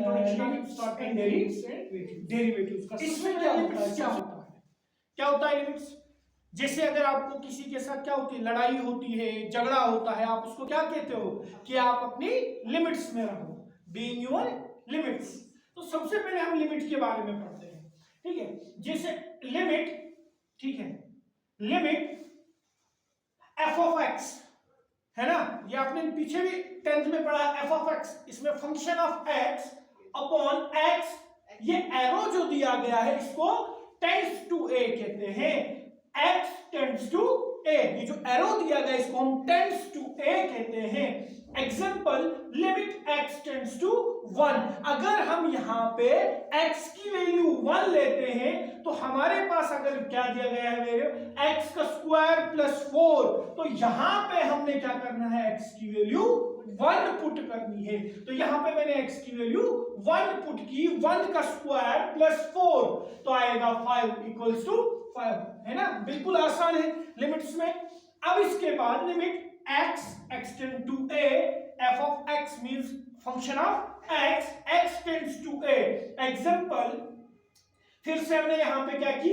Introduction derivatives का। इसमें क्या होता है लिमिट्स? जैसे अगर आपको किसी के साथ क्या होती है, लड़ाई होती है, झगड़ा होता है, आप उसको क्या कहते हो कि आप अपनी लिमिट्स में रहो, बी इन योर लिमिट्स। तो सबसे पहले हम लिमिट के बारे में पढ़ते हैं, ठीक है। जैसे लिमिट, ठीक है, लिमिट एफ ऑफ एक्स है ना, ये आपने पीछे भी 10th में पढ़ा, एफ ऑफ एक्स, इसमें function of x upon x, ये एरो जो दिया गया है इसको टेंड्स टू ए कहते हैं, x टेंड्स टू a, ये जो एरो दिया गया इसको हम टेंड्स टू a कहते हैं। Example limit x tends to 1, अगर हम यहां पे x की वैल्यू 1 लेते हैं तो हमारे पास अगर क्या दिया गया है, x का स्क्वायर प्लस 4, तो यहां पे हमने क्या करना है, x की वैल्यू 1 पुट करनी है। तो यहां पे मैंने x की वैल्यू 1 पुट की, 1 का स्क्वायर प्लस 4 तो आएगा 5 इक्वल्स टू 5, है ना, बिल्कुल आसान है लिमिट्स में। अब इसके बाद लिमिट x एक्सटेंड to a, f of x means function of x, x tends to a। Example फिर से हमने यहां पे क्या की,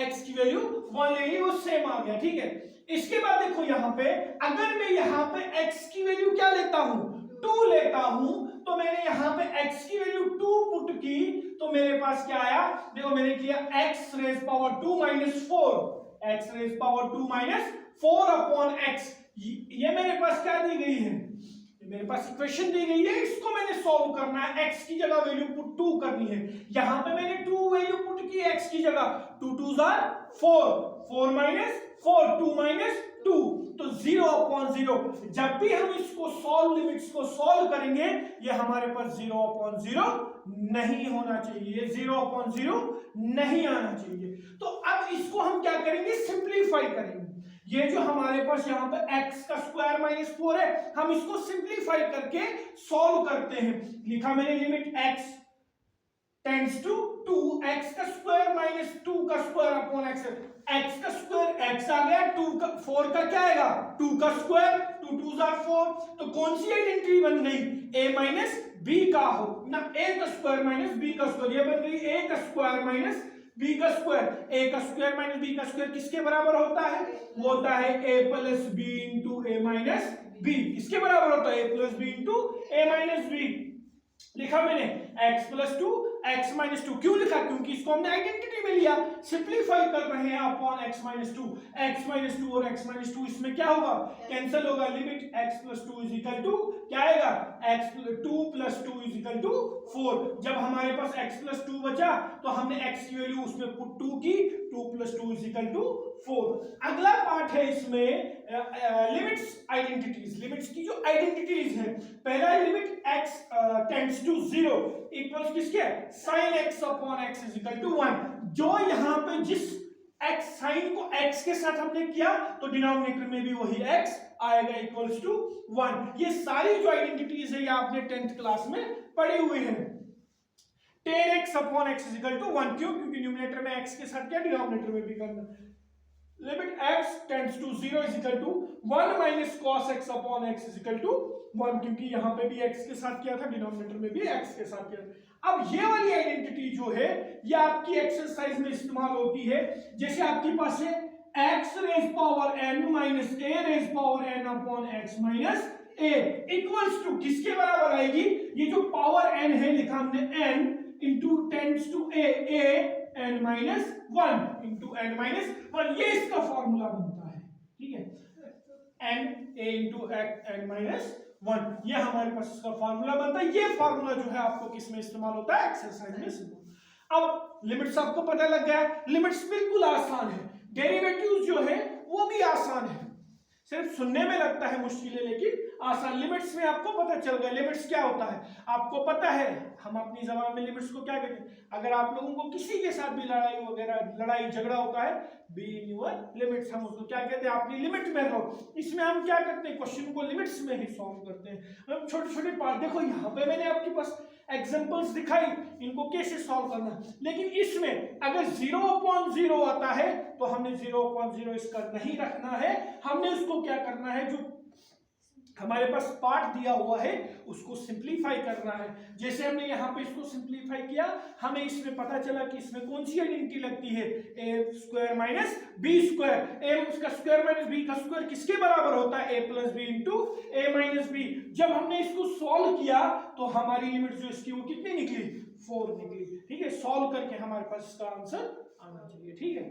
x की वैल्यू 1 ले ली, वो सेम आ गया, ठीक है। इसके बाद देखो यहां पे अगर मैं यहां पे x की वैल्यू क्या लेता हूं, 2 लेता हूं, तो मैंने यहां पे x की वैल्यू 2 पुट की, तो मेरे पास क्या आया, देखो मैंने किया x raise power 2 minus 4, x raise power 2 minus 4 upon x, ये मेरे पास क्या दी गई है, मेरे पास इक्वेशन दी गई है, इसको मैंने सॉल्व करना है, x की जगह वैल्यू पुट 2 करनी है। यहां पे मैंने 2 वैल्यू पुट की x की जगह, 2 2s आर 4, 4 माइनस 4, 2 माइनस 2, तो 0 अपॉन 0। जब भी हम इसको सॉल्व, लिमिट्स को सॉल्व करेंगे, ये हमारे पास 0 अपॉन 0 नहीं होना चाहिए, 0 अपॉन 0 नहीं आना चाहिए। तो अब इसको हम क्या करेंगे, सिंप्लीफाई करेंगे। ये जो हमारे पास यहाँ पे x का स्क्वायर माइनस 4 है, हम इसको सिंप्लीफाई करके सॉल्व करते हैं। लिखा मैंने limit x tends to 2, x का स्क्वायर माइनस 2 का स्क्वायर अपॉन x, x का स्क्वायर x आ गया, 2 का 4 का क्या आएगा, 2 का स्क्वायर, 2 2s आर 4, तो कौन सी आइडेंटिटी बन गई, a माइनस b का हो ना, a का स्क्वायर माइनस b का स्क्वायर, ये बन गई a का स्क्वायर माइनस b का स्क्वायर। a का स्क्वायर माइनस b का स्क्वायर किसके बराबर होता है, वो होता है a plus b into a minus b, किसके बराबर होता है, a plus b into a minus b। लिखा मैंने x प्लस 2 x माइनस 2, क्यों लिखा, क्योंकि इसको हमने आइडेंटिटी में लिया, सिंप्लीफाई कर रहे हैं upon x minus 2, x minus 2 और x माइनस 2 इसमें क्या होगा, कैंसिल होगा, limit x plus 2 is equal to क्या आएगा, x 2 plus 2 is equal to 4। जब हमारे पास x प्लस 2 बचा तो हमने x की वैल्यू उसमें पुट 2 की, 2 प्लस 2 इज इक्वल टू 4। अगला पार्ट है इसमें लिमिट्स आइडेंटिटीज, लिमिट्स की जो आइडेंटिटीज है, पहला limit x tends to 0 equals किसके, sin x upon x is equal to 1। जो यहां पे जिस x साइन को x के साथ हमने किया तो डिनोमिनेटर में भी वही x आएगा इक्वल्स टू 1। ये सारी जो आइडेंटिटीज है ये आपने 10th क्लास में पढ़ी हुई है। 10x upon x is equal to 1, क्यों, क्योंकि न्यूमरेटर में x के साथ क्या, डिनोमिनेटर में भी करना। Limit x tends to 0 is equal to 1 minus cos x upon x is equal to 1, क्योंकि यहां पे भी x के साथ किया था, डिनोमिनेटर में भी x के साथ किया था। अब ये वाली आइडेंटिटी जो है ये आपकी एक्सरसाइज में इस्तेमाल होती है, जैसे आपके पास है x raise power n minus a raise power n upon x minus a equals to किसके बराबर आएगी, ये जो पावर n है लिखा हमने n into tends to a n minus 1 into n minus 1, ये इसका फॉर्मूला बनता है, ठीक है, n a into n minus 1, ये हमारे पास इसका फॉर्मूला बनता है। ये फॉर्मूला जो है आपको किस में इस्तेमाल होता है, एक्सरसाइज में। अब लिमिट्स आपको पता लग गया, लिमिट्स बिल्कुल आसान है, डेरिवेटिव्स जो है वो भी आसान है, सिर्फ सुनने में लगता है मुश्किल है लेकिन आसान। लिमिट्स में आपको पता चल गया लिमिट्स क्या होता है, आपको पता है हम अपनी जबान में लिमिट्स को क्या कहते हैं। अगर आप लोगों को किसी के साथ भी लड़ाई वगैरह, लड़ाई झगड़ा होता है, बी इन योर लिमिट्स, हम उसको क्या कहते हैं, अपनी लिमिट में रहो। इसमें हम क्या करते हैं, क्वेश्चन को लिमिट्स में ही सॉल्व करते हैं। हम छोटे छोटे पार्ट, देखो यहाँ पे मैंने आपके पास एग्जांपल्स दिखाई, इनको कैसे सॉल्व करना, लेकिन इसमें अगर 0/0 आता है तो हमने 0/0 इसका नहीं रखना है, हमने उसको क्या करना है, जो हमारे पास पार्ट दिया हुआ है उसको सिंप्लीफाई करना है। जैसे हमने यहाँ पे इसको सिंप्लीफाई किया, हमें इसमें पता चला कि इसमें कौन सी आइडेंटिटी लगती है, ए स्क्वायर माइनस बी स्क्वायर। ए उसका स्क्वायर माइनस बी का स्क्वायर किसके बराबर होता है, ए प्लस बी इंटू ए माइनस बी। जब हमने इसको सॉल्व किया तो हमारी लिमिट जो इसकी वो कितनी निकली, 4 निकली। ठीक है, सॉल्व करके हमारे पास इसका आंसर आना चाहिए। ठीक है।